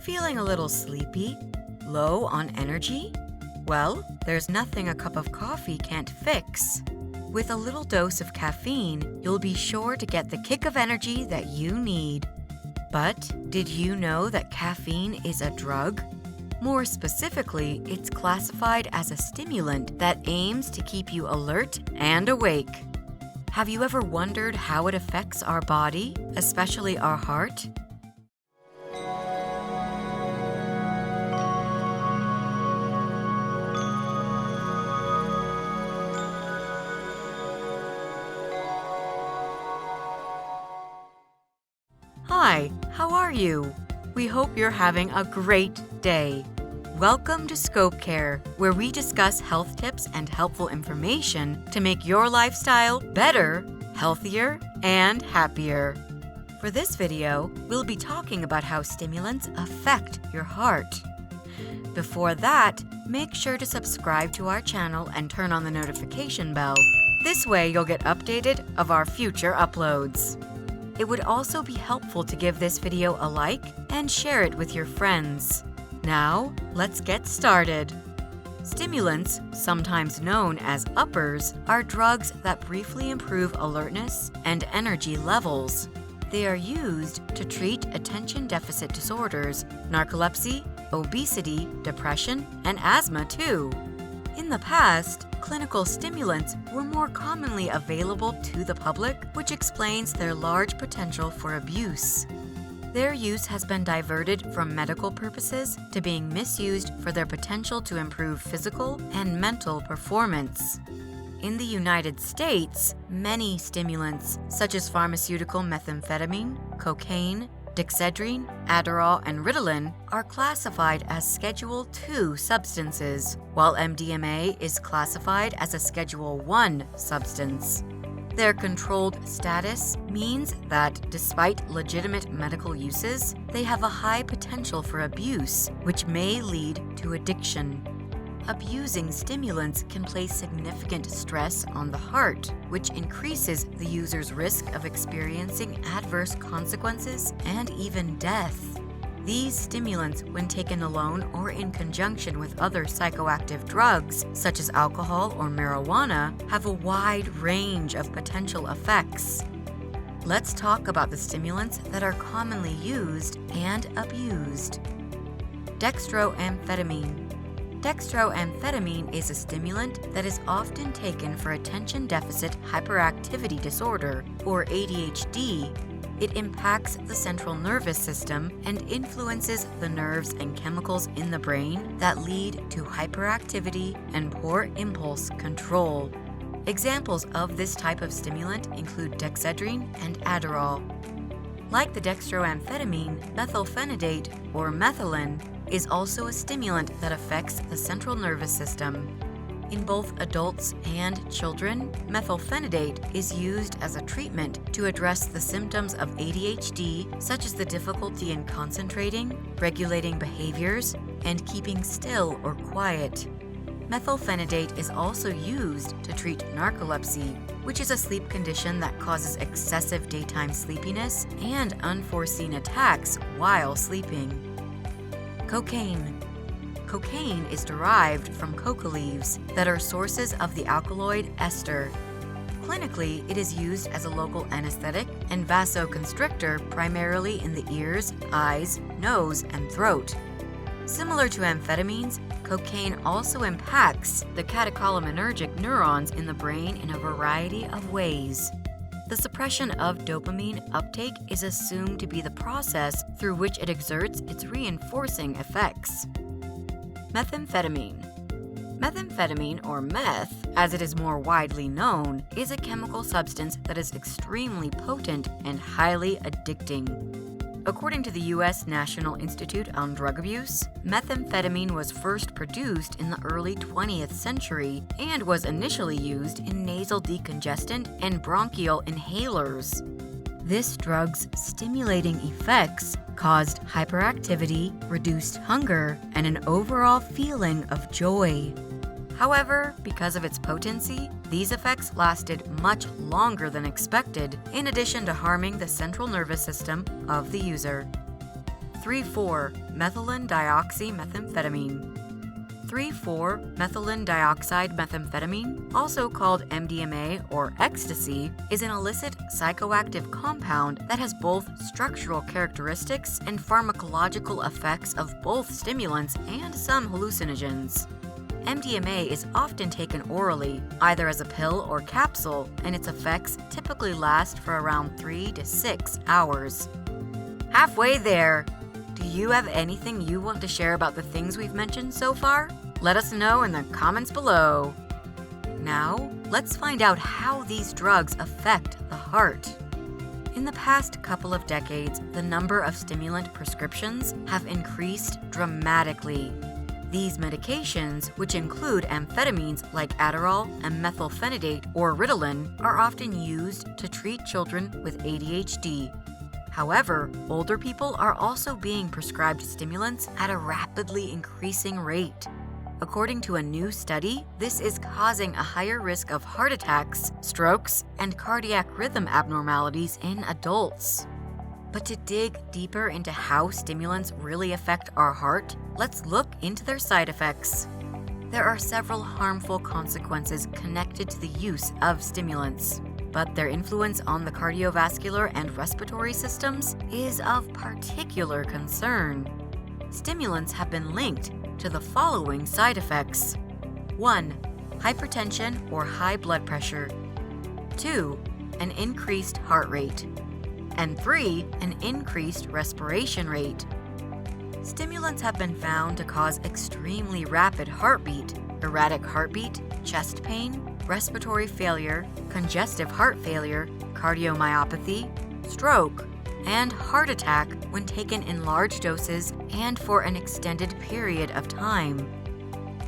Feeling a little sleepy? Low on energy? Well, there's nothing a cup of coffee can't fix. With a little dose of caffeine, you'll be sure to get the kick of energy that you need. But did you know that caffeine is a drug? More specifically, it's classified as a stimulant that aims to keep you alert and awake. Have you ever wondered how it affects our body, especially our heart? Hi, how are you? We hope you're having a great day. Welcome to Scope Care, where we discuss health tips and helpful information to make your lifestyle better, healthier, and happier. For this video, we'll be talking about how stimulants affect your heart. Before that, make sure to subscribe to our channel and turn on the notification bell. This way you'll get updated of our future uploads. It would also be helpful to give this video a like and share it with your friends. Now, let's get started. Stimulants, sometimes known as uppers, are drugs that briefly improve alertness and energy levels. They are used to treat attention deficit disorders, narcolepsy, obesity, depression, and asthma too. In the past, clinical stimulants were more commonly available to the public, which explains their large potential for abuse. Their use has been diverted from medical purposes to being misused for their potential to improve physical and mental performance. In the United States, many stimulants, such as pharmaceutical methamphetamine, cocaine, Dextroamphetamine, Adderall, and Ritalin, are classified as Schedule II substances, while MDMA is classified as a Schedule I substance. Their controlled status means that, despite legitimate medical uses, they have a high potential for abuse, which may lead to addiction. Abusing stimulants can place significant stress on the heart, which increases the user's risk of experiencing adverse consequences and even death. These stimulants, when taken alone or in conjunction with other psychoactive drugs, such as alcohol or marijuana, have a wide range of potential effects. Let's talk about the stimulants that are commonly used and abused. Dextroamphetamine. Dextroamphetamine is a stimulant that is often taken for attention deficit hyperactivity disorder, or ADHD. It impacts the central nervous system and influences the nerves and chemicals in the brain that lead to hyperactivity and poor impulse control. Examples of this type of stimulant include Dexedrine and Adderall. Like the dextroamphetamine, Methlphenidate, or methylene, is also a stimulant that affects the central nervous system. In both adults and children, Methlphenidate is used as a treatment to address the symptoms of ADHD, such as the difficulty in concentrating, regulating behaviors, and keeping still or quiet. Methlphenidate is also used to treat narcolepsy, which is a sleep condition that causes excessive daytime sleepiness and unforeseen attacks while sleeping. Cocaine. Cocaine is derived from coca leaves that are sources of the alkaloid ester. Clinically, it is used as a local anesthetic and vasoconstrictor primarily in the ears, eyes, nose, and throat. Similar to amphetamines, cocaine also impacts the catecholaminergic neurons in the brain in a variety of ways. The suppression of dopamine uptake is assumed to be the process through which it exerts its reinforcing effects. Methamphetamine. Methamphetamine, or meth, as it is more widely known, is a chemical substance that is extremely potent and highly addicting. According to the U.S. National Institute on Drug Abuse, methamphetamine was first produced in the early 20th century and was initially used in nasal decongestant and bronchial inhalers. This drug's stimulating effects caused hyperactivity, reduced hunger, and an overall feeling of joy. However, because of its potency, these effects lasted much longer than expected, in addition to harming the central nervous system of the user. 3,4-Methylenedioxymethamphetamine. 3,4-methylenedioxymethamphetamine, also called MDMA or ecstasy, is an illicit psychoactive compound that has both structural characteristics and pharmacological effects of both stimulants and some hallucinogens. MDMA is often taken orally, either as a pill or capsule, and its effects typically last for around 3 to 6 hours. Halfway there! Do you have anything you want to share about the things we've mentioned so far? Let us know in the comments below. Now, let's find out how these drugs affect the heart. In the past couple of decades, the number of stimulant prescriptions have increased dramatically. These medications, which include amphetamines like Adderall and Methylphenidate or Ritalin, are often used to treat children with ADHD. However, older people are also being prescribed stimulants at a rapidly increasing rate. According to a new study, this is causing a higher risk of heart attacks, strokes, and cardiac rhythm abnormalities in adults. But to dig deeper into how stimulants really affect our heart, let's look into their side effects. There are several harmful consequences connected to the use of stimulants, but their influence on the cardiovascular and respiratory systems is of particular concern. Stimulants have been linked to the following side effects. 1. Hypertension or high blood pressure. 2. An increased heart rate. And 3. An increased respiration rate. Stimulants have been found to cause extremely rapid heartbeat, erratic heartbeat, chest pain, respiratory failure, congestive heart failure, cardiomyopathy, stroke, and heart attack when taken in large doses and for an extended period of time.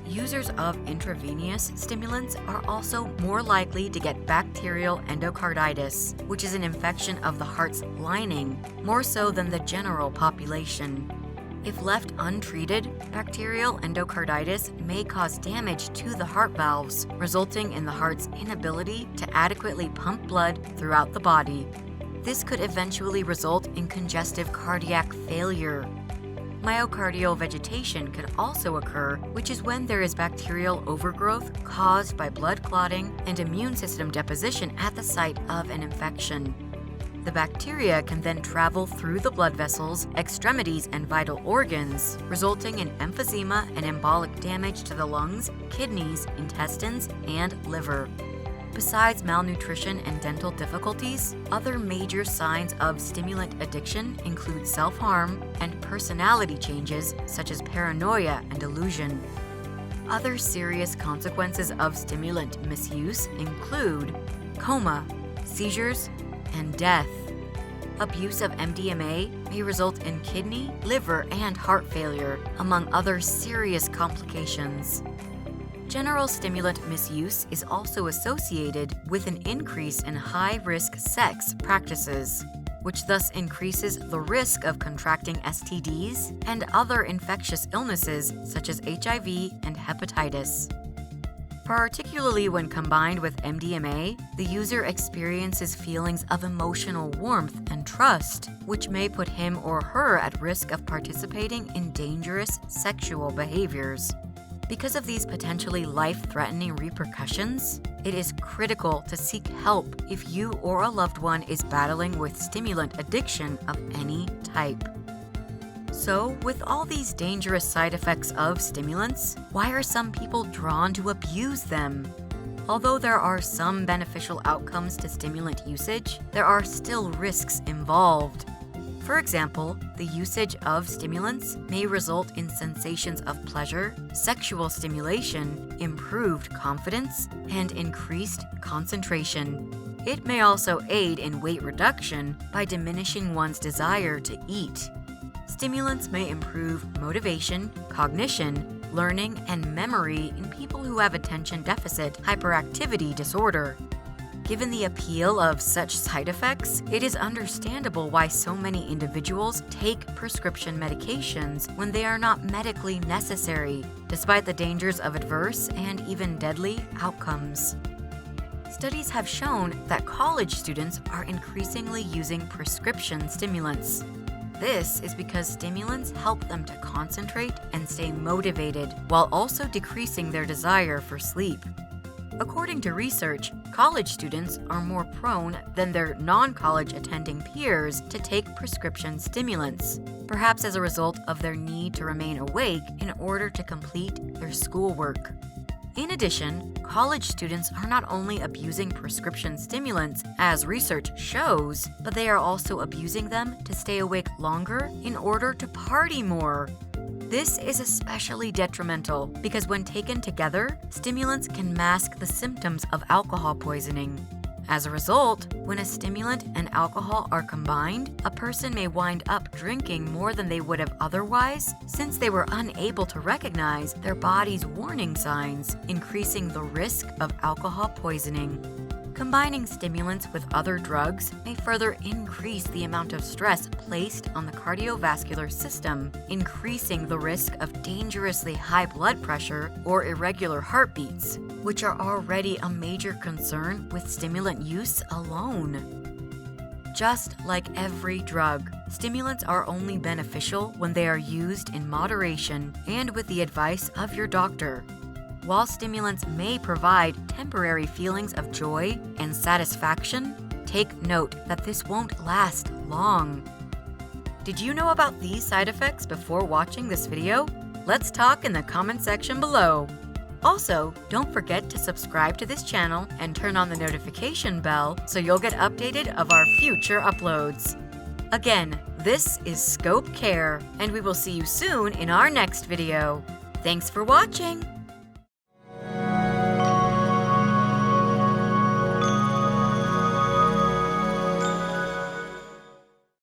Users of intravenous stimulants are also more likely to get bacterial endocarditis, which is an infection of the heart's lining, more so than the general population. If left untreated, bacterial endocarditis may cause damage to the heart valves, resulting in the heart's inability to adequately pump blood throughout the body. This could eventually result in congestive cardiac failure. Myocardial vegetation can also occur, which is when there is bacterial overgrowth caused by blood clotting and immune system deposition at the site of an infection. The bacteria can then travel through the blood vessels, extremities, and vital organs, resulting in emphysema and embolic damage to the lungs, kidneys, intestines, and liver. Besides malnutrition and dental difficulties, other major signs of stimulant addiction include self-harm and personality changes such as paranoia and delusion. Other serious consequences of stimulant misuse include coma, seizures, and death. Abuse of MDMA may result in kidney, liver, and heart failure, among other serious complications. General stimulant misuse is also associated with an increase in high-risk sex practices, which thus increases the risk of contracting STDs and other infectious illnesses such as HIV and hepatitis. Particularly when combined with MDMA, the user experiences feelings of emotional warmth and trust, which may put him or her at risk of participating in dangerous sexual behaviors. Because of these potentially life-threatening repercussions, it is critical to seek help if you or a loved one is battling with stimulant addiction of any type. So, with all these dangerous side effects of stimulants, why are some people drawn to abuse them? Although there are some beneficial outcomes to stimulant usage, there are still risks involved. For example, the usage of stimulants may result in sensations of pleasure, sexual stimulation, improved confidence, and increased concentration. It may also aid in weight reduction by diminishing one's desire to eat. Stimulants may improve motivation, cognition, learning, and memory in people who have attention deficit hyperactivity disorder. Given the appeal of such side effects, it is understandable why so many individuals take prescription medications when they are not medically necessary, despite the dangers of adverse and even deadly outcomes. Studies have shown that college students are increasingly using prescription stimulants. This is because stimulants help them to concentrate and stay motivated while also decreasing their desire for sleep. According to research, college students are more prone than their non-college attending peers to take prescription stimulants, perhaps as a result of their need to remain awake in order to complete their schoolwork. In addition, college students are not only abusing prescription stimulants, as research shows, but they are also abusing them to stay awake longer in order to party more. This is especially detrimental because when taken together, stimulants can mask the symptoms of alcohol poisoning. As a result, when a stimulant and alcohol are combined, a person may wind up drinking more than they would have otherwise since they were unable to recognize their body's warning signs, increasing the risk of alcohol poisoning. Combining stimulants with other drugs may further increase the amount of stress placed on the cardiovascular system, increasing the risk of dangerously high blood pressure or irregular heartbeats, which are already a major concern with stimulant use alone. Just like every drug, stimulants are only beneficial when they are used in moderation and with the advice of your doctor. While stimulants may provide temporary feelings of joy and satisfaction, take note that this won't last long. Did you know about these side effects before watching this video? Let's talk in the comment section below. Also, don't forget to subscribe to this channel and turn on the notification bell so you'll get updated of our future uploads. Again, this is Scope Care, and we will see you soon in our next video. Thanks for watching!